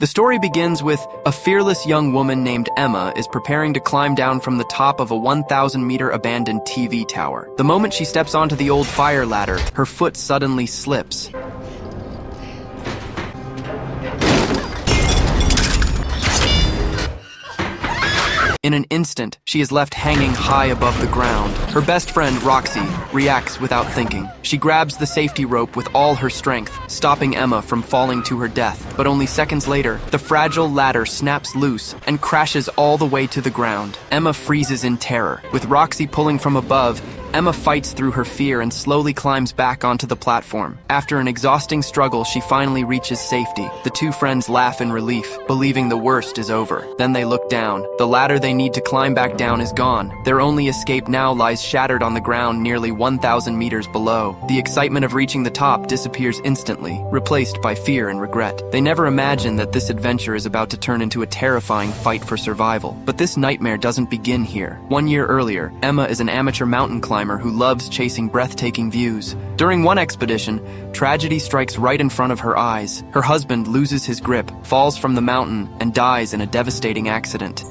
The story begins with a fearless young woman named Emma is preparing to climb down from the top of a 1,000-meter abandoned TV tower. The moment she steps onto the old fire ladder, her foot suddenly slips. In an instant, she is left hanging high above the ground. Her best friend, Roxy, reacts without thinking. She grabs the safety rope with all her strength, stopping Emma from falling to her death. But only seconds later, the fragile ladder snaps loose and crashes all the way to the ground. Emma freezes in terror. With Roxy pulling from above, Emma fights through her fear and slowly climbs back onto the platform. After an exhausting struggle, she finally reaches safety. The two friends laugh in relief, believing the worst is over. Then they look down. The ladder they need to climb back down is gone. Their only escape now lies shattered on the ground nearly 1,000 meters below. The excitement of reaching the top disappears instantly, replaced by fear and regret. They never imagine that this adventure is about to turn into a terrifying fight for survival. But this nightmare doesn't begin here. 1 year earlier, Emma is an amateur mountain climber who loves chasing breathtaking views. During one expedition, tragedy strikes right in front of her eyes. Her husband loses his grip, falls from the mountain, and dies in a devastating accident.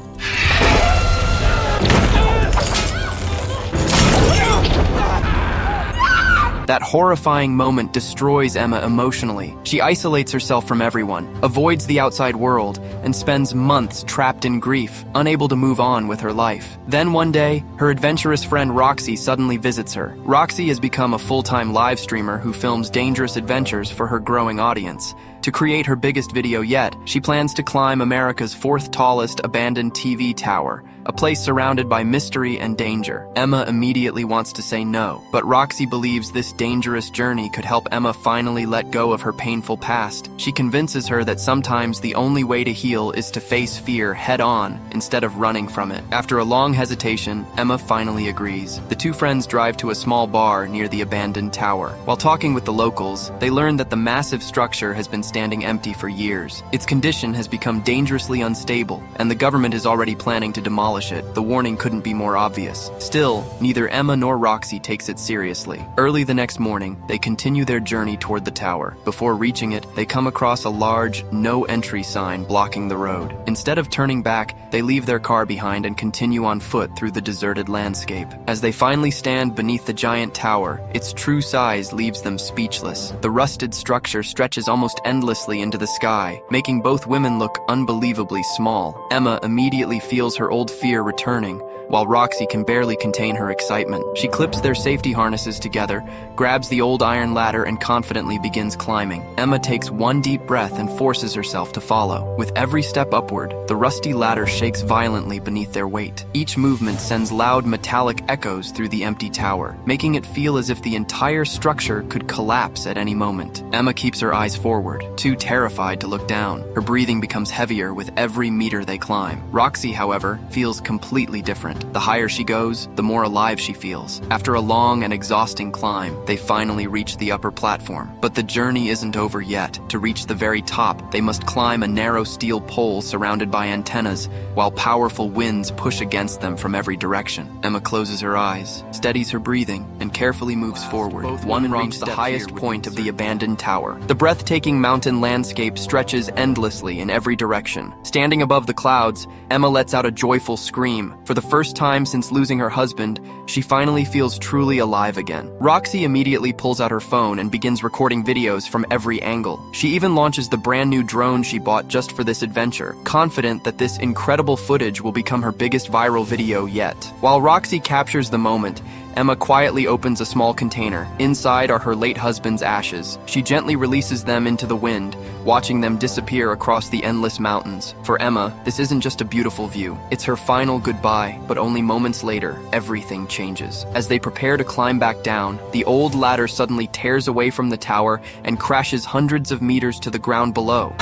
That horrifying moment destroys Emma emotionally. She isolates herself from everyone, avoids the outside world, and spends months trapped in grief, unable to move on with her life. Then one day, her adventurous friend Roxy suddenly visits her. Roxy has become a full-time live streamer who films dangerous adventures for her growing audience. To create her biggest video yet, she plans to climb America's 4th tallest abandoned TV tower, a place surrounded by mystery and danger. Emma immediately wants to say no, but Roxy believes this dangerous journey could help Emma finally let go of her painful past. She convinces her that sometimes the only way to heal is to face fear head-on instead of running from it. After a long hesitation, Emma finally agrees. The two friends drive to a small bar near the abandoned tower. While talking with the locals, they learn that the massive structure has been standing empty for years. Its condition has become dangerously unstable, and the government is already planning to demolish it. The warning couldn't be more obvious. Still, neither Emma nor Roxy takes it seriously. Early the next morning, they continue their journey toward the tower. Before reaching it, they come across a large no entry sign blocking the road. Instead of turning back, they leave their car behind and continue on foot through the deserted landscape. As they finally stand beneath the giant tower, its true size leaves them speechless. The rusted structure stretches almost endlessly into the sky, making both women look unbelievably small. Emma immediately feels her old fear returning, while Roxy can barely contain her excitement. She clips their safety harnesses together, grabs the old iron ladder, and confidently begins climbing. Emma takes one deep breath and forces herself to follow. With every step upward, the rusty ladder shakes violently beneath their weight. Each movement sends loud metallic echoes through the empty tower, making it feel as if the entire structure could collapse at any moment. Emma keeps her eyes forward, too terrified to look down. Her breathing becomes heavier with every meter they climb. Roxy, however, feels completely different. The higher she goes, the more alive she feels. After a long and exhausting climb, they finally reach the upper platform. But the journey isn't over yet. To reach the very top, they must climb a narrow steel pole surrounded by antennas, while powerful winds push against them from every direction. Emma closes her eyes, steadies her breathing, and carefully moves forward. One reaches the highest point of the abandoned tower. The breathtaking mountain landscape stretches endlessly in every direction. Standing above the clouds, Emma lets out a joyful scream. For the first time since losing her husband, she finally feels truly alive again. Roxy immediately pulls out her phone and begins recording videos from every angle. She even launches the brand new drone she bought just for this adventure, confident that this incredible footage will become her biggest viral video yet. While Roxy captures the moment, Emma quietly opens a small container. Inside are her late husband's ashes. She gently releases them into the wind, watching them disappear across the endless mountains. For Emma, this isn't just a beautiful view. It's her final goodbye, but only moments later, everything changes. As they prepare to climb back down, the old ladder suddenly tears away from the tower and crashes hundreds of meters to the ground below.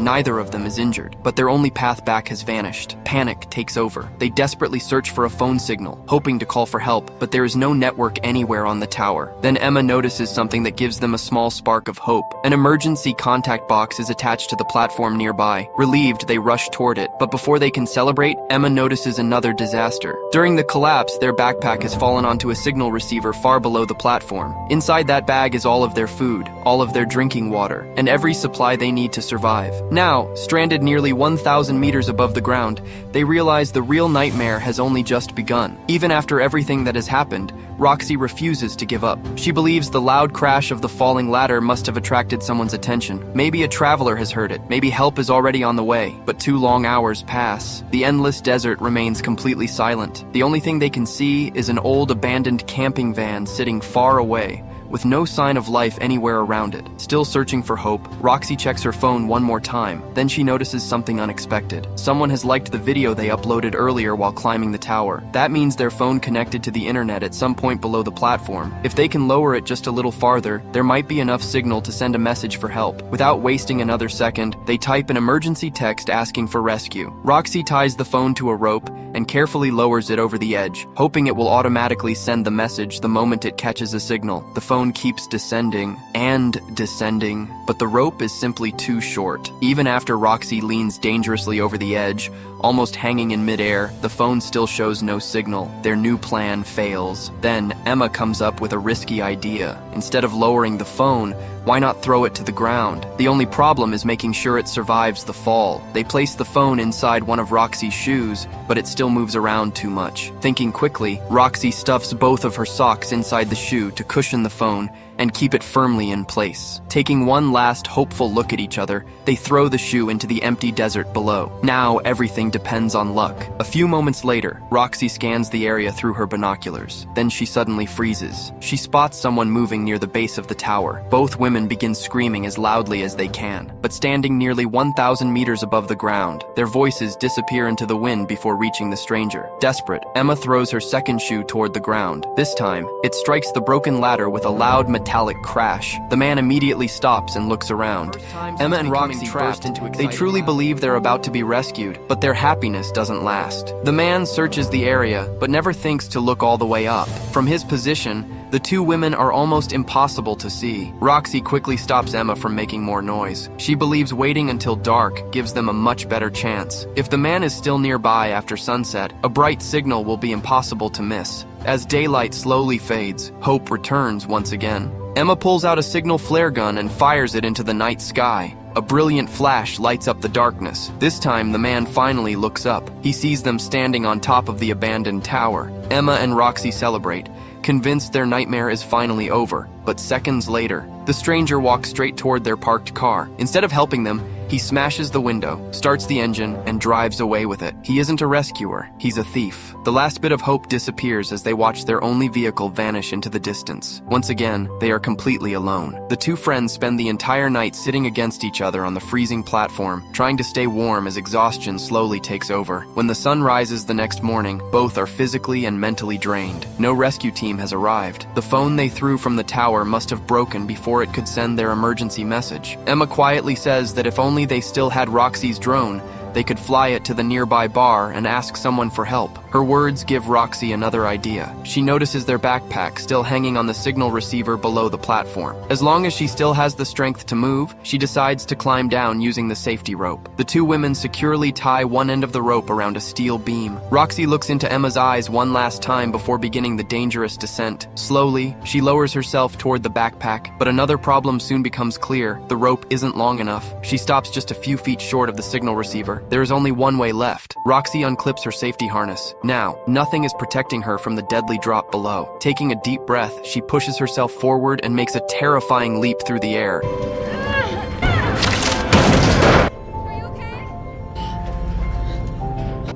Neither of them is injured, but their only path back has vanished. Panic takes over. They desperately search for a phone signal, hoping to call for help, but there is no network anywhere on the tower. Then Emma notices something that gives them a small spark of hope. An emergency contact box is attached to the platform nearby. Relieved, they rush toward it, but before they can celebrate, Emma notices another disaster. During the collapse, their backpack has fallen onto a signal receiver far below the platform. Inside that bag is all of their food, all of their drinking water, and every supply they need to survive. Now, stranded nearly 1,000 meters above the ground, they realize the real nightmare has only just begun. Even after everything that has happened, Roxy refuses to give up. She believes the loud crash of the falling ladder must have attracted someone's attention. Maybe a traveler has heard it. Maybe help is already on the way. But 2 long hours pass. The endless desert remains completely silent. The only thing they can see is an old abandoned camping van sitting far away, with no sign of life anywhere around it. Still searching for hope, Roxy checks her phone one more time. Then she notices something unexpected. Someone has liked the video they uploaded earlier while climbing the tower. That means their phone connected to the internet at some point below the platform. If they can lower it just a little farther, there might be enough signal to send a message for help. Without wasting another second, they type an emergency text asking for rescue. Roxy ties the phone to a rope and carefully lowers it over the edge, hoping it will automatically send the message the moment it catches a signal. The phone keeps descending and descending, but the rope is simply too short. Even after Roxy leans dangerously over the edge, almost hanging in midair, the phone still shows no signal. Their new plan fails. Then Emma comes up with a risky idea. Instead of lowering the phone, why not throw it to the ground? The only problem is making sure it survives the fall. They place the phone inside one of Roxy's shoes, but it still moves around too much. Thinking quickly, Roxy stuffs both of her socks inside the shoe to cushion the phone and keep it firmly in place. Taking one last hopeful look at each other, they throw the shoe into the empty desert below. Now everything depends on luck. A few moments later, Roxy scans the area through her binoculars. Then she suddenly freezes. She spots someone moving near the base of the tower. Both women begin screaming as loudly as they can, but standing nearly 1,000 meters above the ground, their voices disappear into the wind before reaching the stranger. Desperate, Emma throws her second shoe toward the ground. This time, it strikes the broken ladder with a loud metallic crash. The man immediately stops and looks around. Emma and Roxy burst into excitement. They truly believe they're about to be rescued, but their happiness doesn't last. The man searches the area, but never thinks to look all the way up. From his position, the 2 women are almost impossible to see. Roxy quickly stops Emma from making more noise. She believes waiting until dark gives them a much better chance. If the man is still nearby after sunset, a bright signal will be impossible to miss. As daylight slowly fades, hope returns once again. Emma pulls out a signal flare gun and fires it into the night sky. A brilliant flash lights up the darkness. This time, the man finally looks up. He sees them standing on top of the abandoned tower. Emma and Roxy celebrate, convinced their nightmare is finally over. But seconds later, the stranger walks straight toward their parked car. Instead of helping them, he smashes the window, starts the engine, and drives away with it. He isn't a rescuer, he's a thief. The last bit of hope disappears as they watch their only vehicle vanish into the distance. Once again, they are completely alone. The 2 friends spend the entire night sitting against each other on the freezing platform, trying to stay warm as exhaustion slowly takes over. When the sun rises the next morning, both are physically and mentally drained. No rescue team has arrived. The phone they threw from the tower must have broken before it could send their emergency message. Emma quietly says that if only they still had Roxy's drone, they could fly it to the nearby bar and ask someone for help. Her words give Roxy another idea. She notices their backpack still hanging on the signal receiver below the platform. As long as she still has the strength to move, she decides to climb down using the safety rope. The 2 women securely tie one end of the rope around a steel beam. Roxy looks into Emma's eyes one last time before beginning the dangerous descent. Slowly, she lowers herself toward the backpack, but another problem soon becomes clear. The rope isn't long enough. She stops just a few feet short of the signal receiver. There is only one way left. Roxy unclips her safety harness. Now, nothing is protecting her from the deadly drop below. Taking a deep breath, she pushes herself forward and makes a terrifying leap through the air.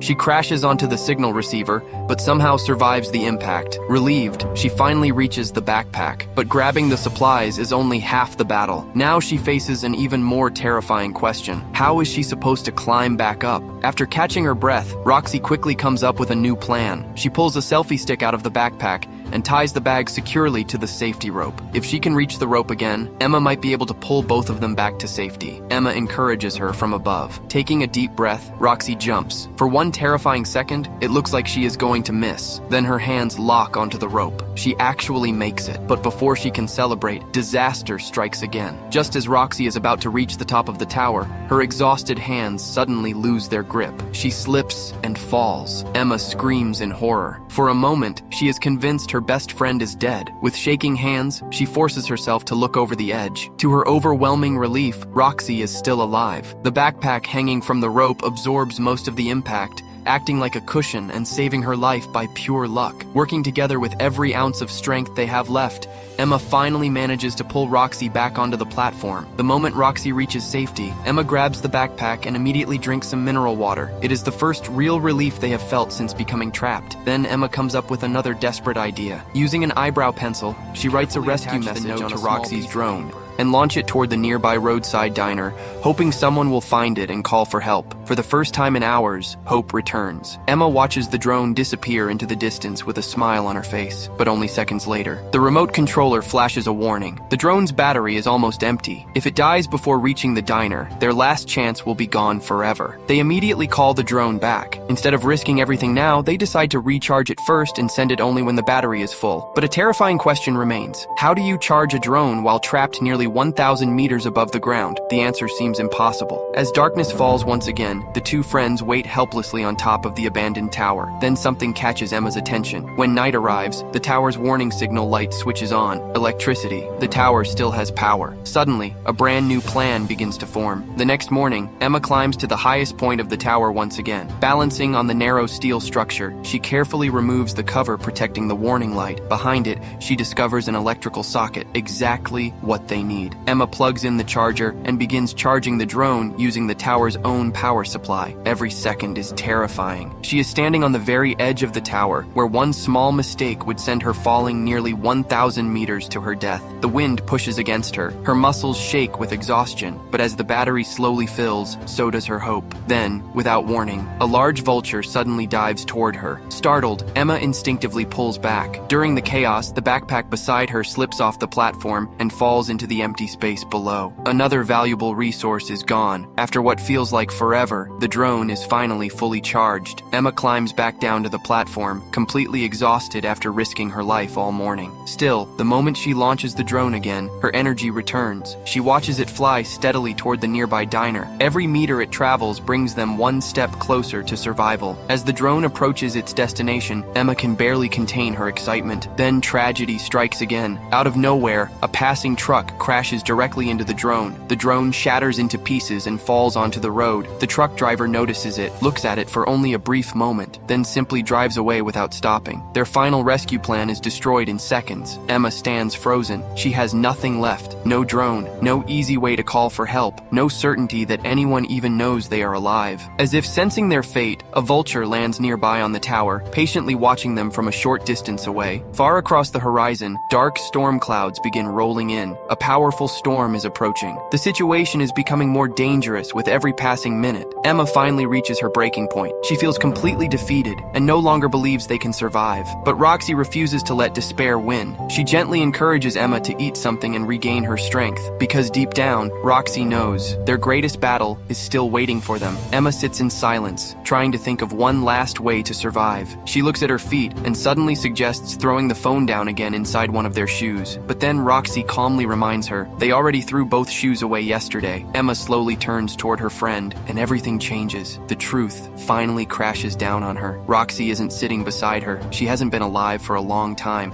She crashes onto the signal receiver, but somehow survives the impact. Relieved, she finally reaches the backpack, but grabbing the supplies is only half the battle. Now she faces an even more terrifying question. How is she supposed to climb back up? After catching her breath, Roxy quickly comes up with a new plan. She pulls a selfie stick out of the backpack and ties the bag securely to the safety rope. If she can reach the rope again, Emma might be able to pull both of them back to safety. Emma encourages her from above. Taking a deep breath, Roxy jumps. For one terrifying second, it looks like she is going to miss. Then her hands lock onto the rope. She actually makes it, but before she can celebrate, disaster strikes again. Just as Roxy is about to reach the top of the tower, her exhausted hands suddenly lose their grip. She slips and falls. Emma screams in horror. For a moment, she is convinced her best friend is dead. With shaking hands, she forces herself to look over the edge. To her overwhelming relief, Roxy is still alive. The backpack hanging from the rope absorbs most of the impact, acting like a cushion and saving her life by pure luck. Working together with every ounce of strength they have left, Emma finally manages to pull Roxy back onto the platform. The moment Roxy reaches safety, Emma grabs the backpack and immediately drinks some mineral water. It is the first real relief they have felt since becoming trapped. Then Emma comes up with another desperate idea. Using an eyebrow pencil, she writes a rescue message onto Roxy's drone and launch it toward the nearby roadside diner, hoping someone will find it and call for help. For the first time in hours, hope returns. Emma watches the drone disappear into the distance with a smile on her face, but only seconds later, the remote controller flashes a warning. The drone's battery is almost empty. If it dies before reaching the diner, their last chance will be gone forever. They immediately call the drone back. Instead of risking everything now, they decide to recharge it first and send it only when the battery is full. But a terrifying question remains. How do you charge a drone while trapped nearly 1,000 meters above the ground? The answer seems impossible. As darkness falls once again, the two friends wait helplessly on top of the abandoned tower. Then something catches Emma's attention. When night arrives, the tower's warning signal light switches on. Electricity. The tower still has power. Suddenly, a brand new plan begins to form. The next morning, Emma climbs to the highest point of the tower once again. Balancing on the narrow steel structure, she carefully removes the cover protecting the warning light. Behind it, she discovers an electrical socket, exactly what they need. Emma plugs in the charger and begins charging the drone using the tower's own power supply. Every second is terrifying. She is standing on the very edge of the tower, where one small mistake would send her falling nearly 1,000 meters to her death. The wind pushes against her. Her muscles shake with exhaustion, but as the battery slowly fills, so does her hope. Then, without warning, a large vulture suddenly dives toward her. Startled, Emma instinctively pulls back. During the chaos, the backpack beside her slips off the platform and falls into the empty space below. Another valuable resource is gone. After what feels like forever, the drone is finally fully charged. Emma climbs back down to the platform, completely exhausted after risking her life all morning. Still, the moment she launches the drone again, her energy returns. She watches it fly steadily toward the nearby diner. Every meter it travels brings them one step closer to survival. As the drone approaches its destination, Emma can barely contain her excitement. Then tragedy strikes again. Out of nowhere, a passing truck crashes directly into the drone. The drone shatters into pieces and falls onto the road. The truck driver notices it, looks at it for only a brief moment, then simply drives away without stopping. Their final rescue plan is destroyed in seconds. Emma stands frozen. She has nothing left. No drone, no easy way to call for help, no certainty that anyone even knows they are alive. As if sensing their fate, a vulture lands nearby on the tower, patiently watching them from a short distance away. Far across the horizon, dark storm clouds begin rolling in. A powerful storm is approaching. The situation is becoming more dangerous with every passing minute. Emma finally reaches her breaking point. She feels completely defeated and no longer believes they can survive. But Roxy refuses to let despair win. She gently encourages Emma to eat something and regain her strength, because deep down, Roxy knows their greatest battle is still waiting for them. Emma sits in silence, trying to think of one last way to survive. She looks at her feet and suddenly suggests throwing the phone down again inside one of their shoes. But then Roxy calmly reminds her they already threw both shoes away yesterday. Emma slowly turns toward her friend, and everything changes. The truth finally crashes down on her. Roxy isn't sitting beside her. She hasn't been alive for a long time.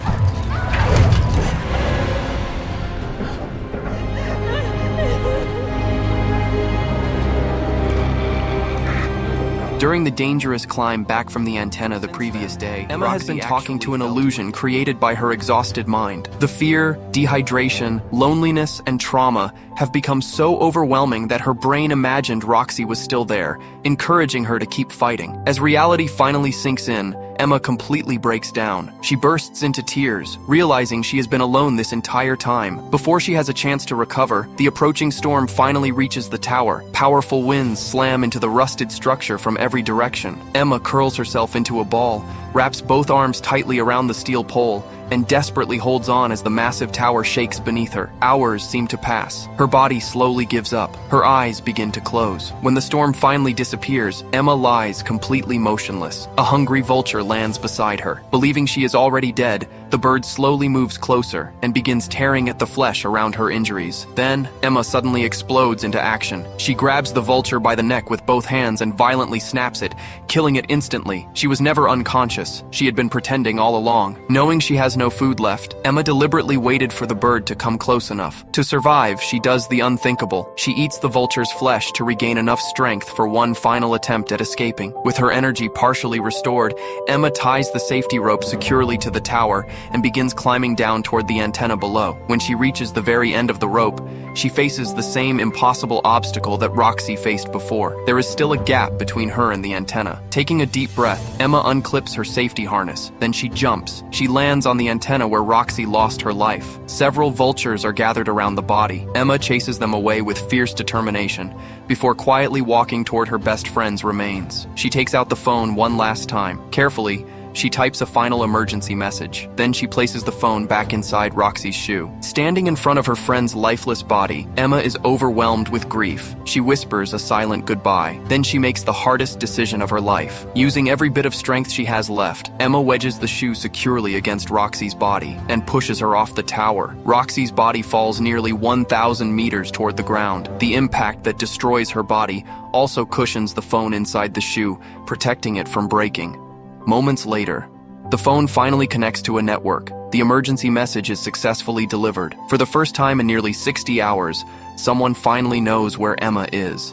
During the dangerous climb back from the antenna the previous day, Emma has been talking to an illusion created by her exhausted mind. The fear, dehydration, loneliness, and trauma have become so overwhelming that her brain imagined Roxy was still there, encouraging her to keep fighting. As reality finally sinks in, Emma completely breaks down. She bursts into tears, realizing she has been alone this entire time. Before she has a chance to recover, the approaching storm finally reaches the tower. Powerful winds slam into the rusted structure from every direction. Emma curls herself into a ball, wraps both arms tightly around the steel pole, and desperately holds on as the massive tower shakes beneath her. Hours seem to pass. Her body slowly gives up. Her eyes begin to close. When the storm finally disappears, Emma lies completely motionless. A hungry vulture lands beside her. Believing she is already dead, the bird slowly moves closer and begins tearing at the flesh around her injuries. Then, Emma suddenly explodes into action. She grabs the vulture by the neck with both hands and violently snaps it, killing it instantly. She was never unconscious. She had been pretending all along. Knowing she has no food left, Emma deliberately waited for the bird to come close enough. To survive, she does the unthinkable. She eats the vulture's flesh to regain enough strength for one final attempt at escaping. With her energy partially restored, Emma ties the safety rope securely to the tower and begins climbing down toward the antenna below. When she reaches the very end of the rope, she faces the same impossible obstacle that Roxy faced before. There is still a gap between her and the antenna. Taking a deep breath, Emma unclips her safety harness. Then she jumps. She lands on the antenna where Roxy lost her life. Several vultures are gathered around the body. Emma chases them away with fierce determination before quietly walking toward her best friend's remains. She takes out the phone one last time. Carefully, she types a final emergency message. Then she places the phone back inside Roxy's shoe. Standing in front of her friend's lifeless body, Emma is overwhelmed with grief. She whispers a silent goodbye. Then she makes the hardest decision of her life. Using every bit of strength she has left, Emma wedges the shoe securely against Roxy's body and pushes her off the tower. Roxy's body falls nearly 1,000 meters toward the ground. The impact that destroys her body also cushions the phone inside the shoe, protecting it from breaking. Moments later, the phone finally connects to a network. The emergency message is successfully delivered. For the first time in nearly 60 hours, someone finally knows where Emma is.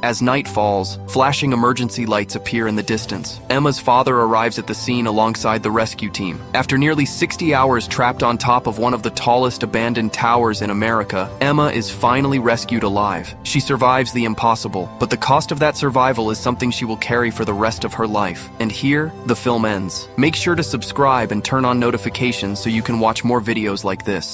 As night falls, flashing emergency lights appear in the distance. Emma's father arrives at the scene alongside the rescue team. After nearly 60 hours trapped on top of one of the tallest abandoned towers in America, Emma is finally rescued alive. She survives the impossible, but the cost of that survival is something she will carry for the rest of her life. And here, the film ends. Make sure to subscribe and turn on notifications so you can watch more videos like this.